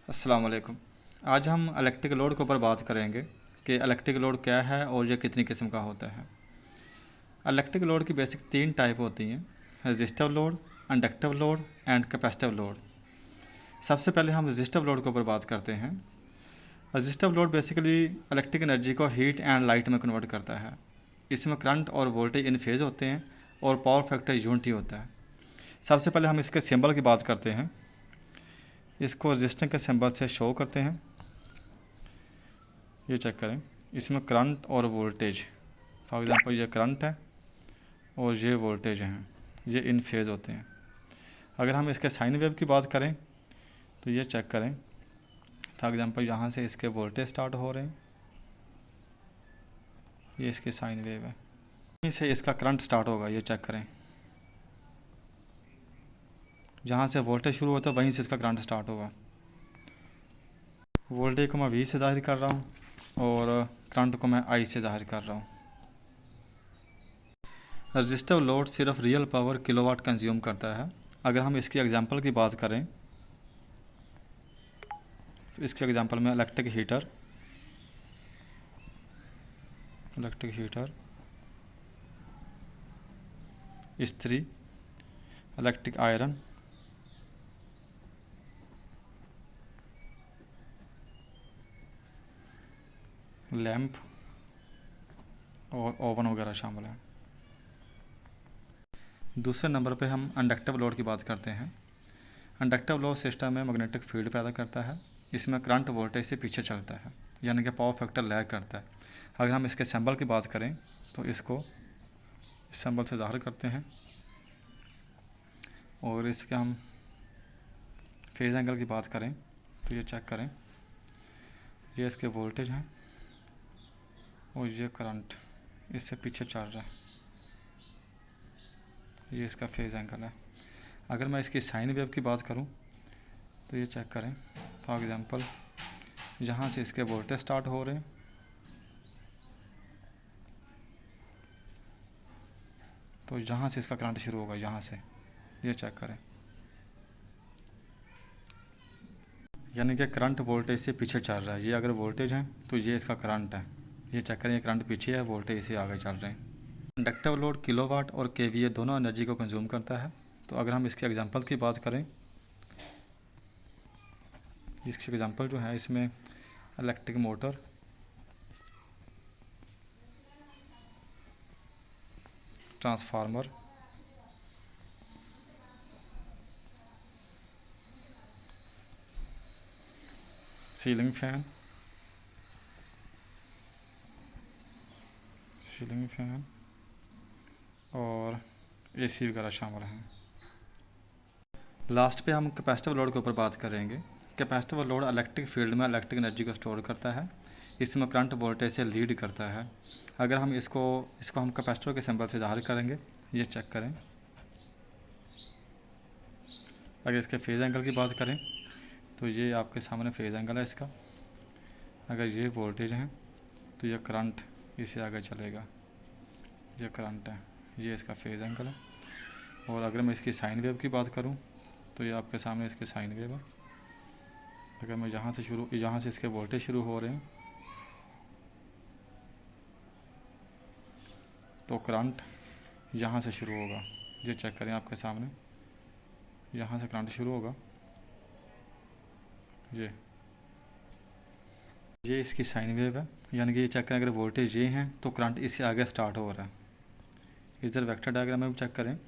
अस्सलाम वालेकुम। आज हम इलेक्ट्रिक लोड के ऊपर बात करेंगे कि इलेक्ट्रिक लोड क्या है और ये कितनी किस्म का होता है। इलेक्ट्रिक लोड की बेसिक 3 टाइप होती हैं: resistive load, inductive load and capacitive load. सबसे पहले हम रेजिस्टिव लोड के ऊपर बात करते हैं। Resistive load basically electric energy को हीट एंड लाइट में कन्वर्ट करता है। इसमें करंट और वोल्टेज इन फेज होते हैं और पावर फैक्टर यूनिटी होता है। सबसे पहले हम इसके सिंबल की बात करते हैं। इसको रेजिस्टेंस के सिंबल से शो करते हैं। ये चेक करें, इसमें करंट और वोल्टेज, फॉर एग्जांपल ये करंट है और ये वोल्टेज हैं, ये इन फेज होते हैं। अगर हम इसके साइन वेव की बात करें तो ये चेक करें, फॉर एग्जांपल यहाँ से इसके वोल्टेज स्टार्ट हो रहे हैं, ये इसकी साइन वेव है। यहीं से इसका करंट स्टार्ट होगा, ये चेक करें, जहाँ से वोल्टेज शुरू होता है वहीं से इसका करंट स्टार्ट होगा। वोल्टेज को मैं V से ज़ाहिर कर रहा हूँ और करंट को मैं I से ज़ाहिर कर रहा हूँ। रेजिस्टिव लोड सिर्फ रियल पावर किलोवाट कंज्यूम करता है। अगर हम इसकी एग्जांपल की बात करें तो इसके एग्जांपल में इलेक्ट्रिक हीटर, इस्त्री, इलेक्ट्रिक आयरन, लैंप और ओवन वगैरह शामिल हैं। दूसरे नंबर पे हम इंडक्टिव लोड की बात करते हैं। इंडक्टिव लोड सिस्टम में मैग्नेटिक फील्ड पैदा करता है। इसमें करंट वोल्टेज से पीछे चलता है, यानी कि पावर फैक्टर लैग करता है। अगर हम इसके सिंबल की बात करें तो इसको इस सिंबल से ज़ाहिर करते हैं और इसके हम फेज एंगल की बात करें तो ये चेक करें, ये इसके वोल्टेज हैं और ये करंट इससे पीछे चल रहा है, ये इसका फेज एंगल है। अगर मैं इसकी साइन वेव की बात करूं तो ये चेक करें, फॉर एग्जांपल यहाँ से इसके वोल्टेज स्टार्ट हो रहे हैं, तो यहाँ से इसका करंट शुरू होगा, यहाँ से, ये चेक करें, यानी कि करंट वोल्टेज से पीछे चल रहा है। ये अगर वोल्टेज है तो ये इसका करंट है, ये चेक करें, ये करंट पीछे है, वोल्टेज से आगे चल रहे हैं। इंडक्टिव लोड किलोवाट और केवीए दोनों एनर्जी को कंज्यूम करता है। तो अगर हम इसके एग्जांपल की बात करें, इसके एग्जांपल जो है इसमें electric motor, transformer, ceiling fan और एसी वगैरह शामिल हैं। लास्ट पे हम कैपेसिटिव लोड के ऊपर बात करेंगे। कैपेसिटिव लोड इलेक्ट्रिक फील्ड में इलेक्ट्रिक एनर्जी को स्टोर करता है। इसमें करंट वोल्टेज से लीड करता है। अगर हम इसको हम कैपेसिटर के सिंबल से ज़ाहिर करेंगे, ये चेक करें। अगर इसके फेज एंगल की बात करें तो ये आपके सामने फेज एंगल है इसका। अगर ये वोल्टेज है तो ये करंट इससे आगे चलेगा, ये करंट है, ये इसका फेज एंगल है। और अगर मैं इसकी साइन वेव की बात करूं तो ये आपके सामने इसकी साइन वेव है। अगर मैं यहाँ से इसके वोल्टेज शुरू हो रहे हैं तो करंट यहाँ से शुरू होगा, ये चेक करें आपके सामने, यहाँ से करंट शुरू होगा, ये इसकी साइन वेव है, यानी कि ये चेक करें, अगर वोल्टेज ये हैं तो करंट इससे आगे स्टार्ट हो रहा है। इधर वेक्टर डायग्राम में चेक करें,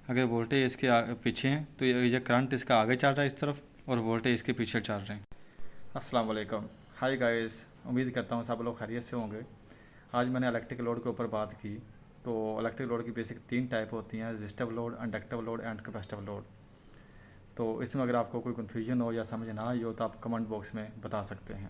अगर वोल्टेज इसके पीछे हैं तो ये करंट इसका आगे चल रहा है इस तरफ और वोल्टेज इसके पीछे चल रहे हैं। अस्सलाम वालेकुम, हाय गाइस, उम्मीद करता हूँ सब लोग खैरियत से होंगे। आज मैंने इलेक्ट्रिक लोड के ऊपर बात की। तो इलेक्ट्रिक लोड की बेसिक 3 टाइप होती हैं: resistive load, inductive load and capacitive load. तो इसमें अगर आपको कोई कन्फ्यूजन हो या समझ ना आई हो तो आप कमेंट बॉक्स में बता सकते हैं।